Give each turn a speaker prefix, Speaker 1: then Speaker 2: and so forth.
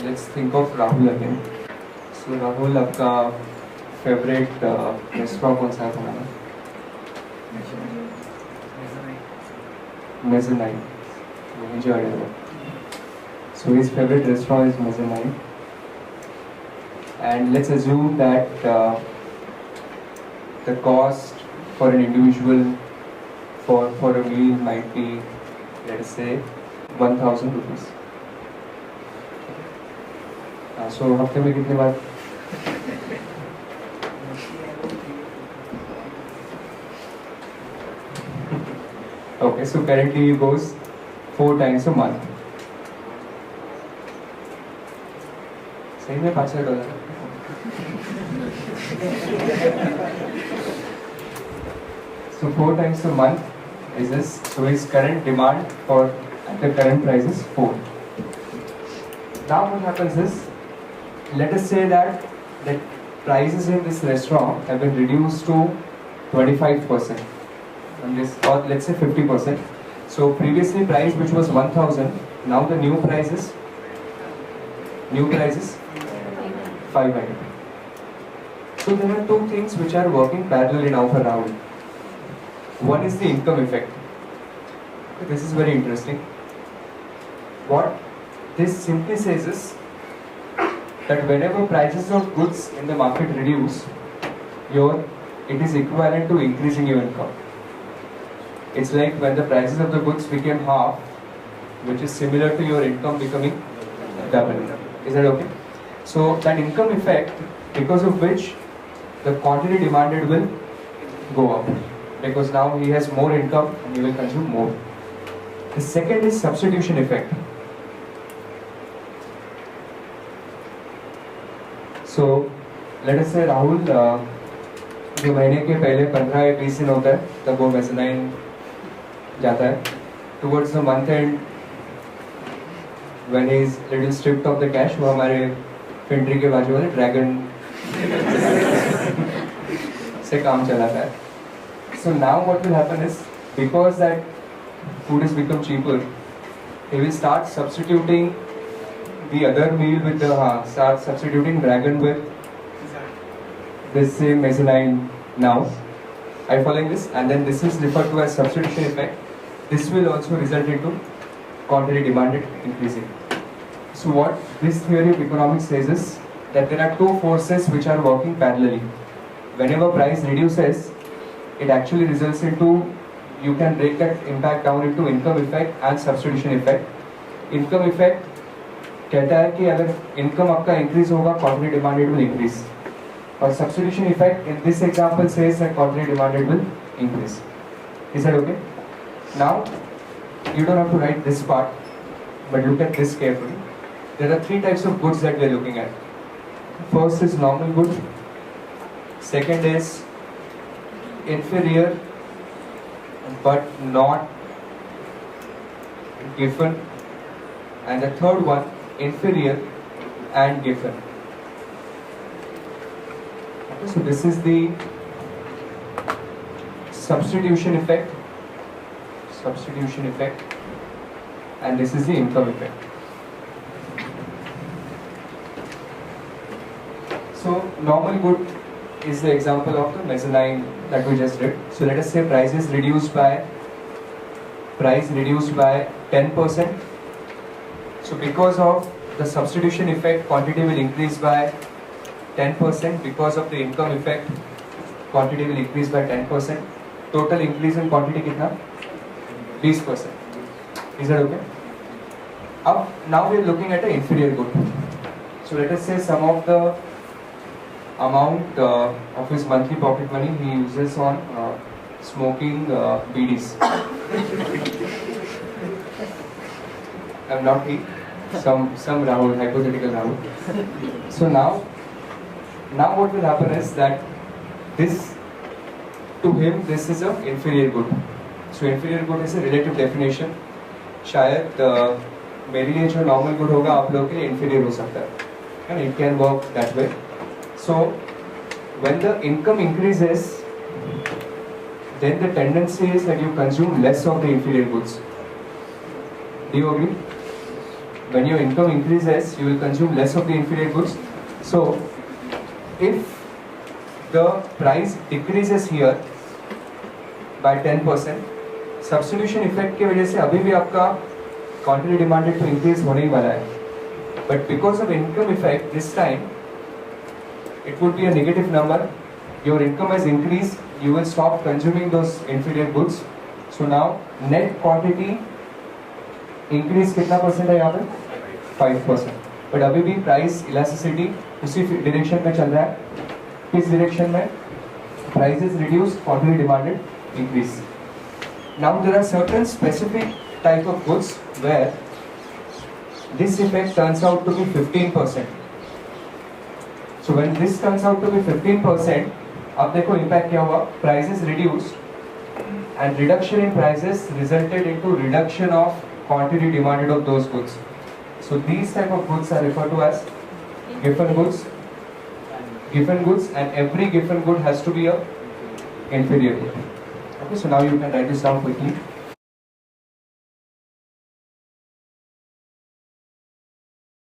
Speaker 1: Let's think of Rahul again. So Rahul, आपका favorite restaurant कौन सा है तुम्हारा? Mezzanine. Enjoy it. So his favorite restaurant is Mezzanine. And let's assume that the cost for an individual for a meal might be, let us say, 1,000 rupees. So हफ्ते में कितने बार? Okay, so currently he goes 4 times a month. सही में $500. So 4 times a month is this. So his current demand for the current price is 4. Now what happens is, let us say that the prices in this restaurant have been reduced to 25%. And this, or let's say 50%. So previously price which was 1,000, now the new price is 500. So there are two things which are working parallelly now for Rahul. One is the income effect. This is very interesting. What this simply says is that whenever prices of goods in the market reduce, it is equivalent to increasing your income. It's like when the prices of the goods became half, which is similar to your income becoming double. Is that okay? So that income effect, because of which the quantity demanded will go up, because now he has more income and he will consume more. The second is substitution effect. So let us say Rahul जो महीने के पहले 15 या 20 दिन होता है तब वो मेज़नाइन जाता है. Towards the month end when he is little stripped of the cash, वो हमारे फिंट्री के बाजू वाले ड्रैगन से काम चलाता है. So now what will happen is, because that food has become cheaper, he will start substituting the other meal with the start substituting dragon with this same mezzanine now. Are you following this? And then this is referred to as substitution effect. This will also result into quantity demanded increasing. So what this theory of economics says is that there are two forces which are working parallelly. Whenever price reduces, it actually results into, you can break that impact down into income effect and substitution effect. Income effect कहता है कि अगर income आपका increase होगा, quantity demanded will increase. और substitution effect in this example says that quantity demanded will increase. Is that okay? Now you don't have to write this part, but look at this carefully. There are 3 types of goods that we are looking at. First is normal good. Second is inferior but not given, and the third one inferior and given. Okay, so this is the substitution effect, and this is the income effect. So normal good is the example of the mezzanine that we just did. So let us say price reduced by 10%. So because of the substitution effect, quantity will increase by 10%. Because of the income effect, quantity will increase by 10%. Total increase in quantity कितना? 20%. Is that okay? Now we are looking at an inferior good. So let us say some of the amount of his monthly pocket money he uses on smoking BDs. I'm not he, some Rahul, hypothetical Rahul. So now what will happen is that this, to him, this is an inferior good. So inferior good is a relative definition. शायद मेरे लिए जो normal good होगा आप लोगों के लिए inferior हो सकता है, and it can work that way. So when the income increases, then the tendency is that you consume less of the inferior goods. Do you agree? When your income increases, you will consume less of the inferior goods. So, if the price decreases here by 10%, substitution effect की वजह से अभी भी आपका quantity demanded to increase होने ही वाला है. But because of income effect, this time it would be a negative number. Your income has increased, you will stop consuming those inferior goods. So now net quantity increase कितना percent है यहाँ पे? 5%. But अभी भी price elasticity उसी direction में चल रहा है. किस direction में? Prices reduce, quantity demanded increase. Now there are certain specific type of goods where this effect turns out to be 15%. So when this turns out to be 15%, अब देखो impact क्या हुआ? Prices reduced, and reduction in prices resulted into reduction of quantity demanded of those goods. So these type of goods are referred to as Giffen goods. Giffen goods, and every Giffen good has to be a inferior good. Okay, so now you can write this down quickly.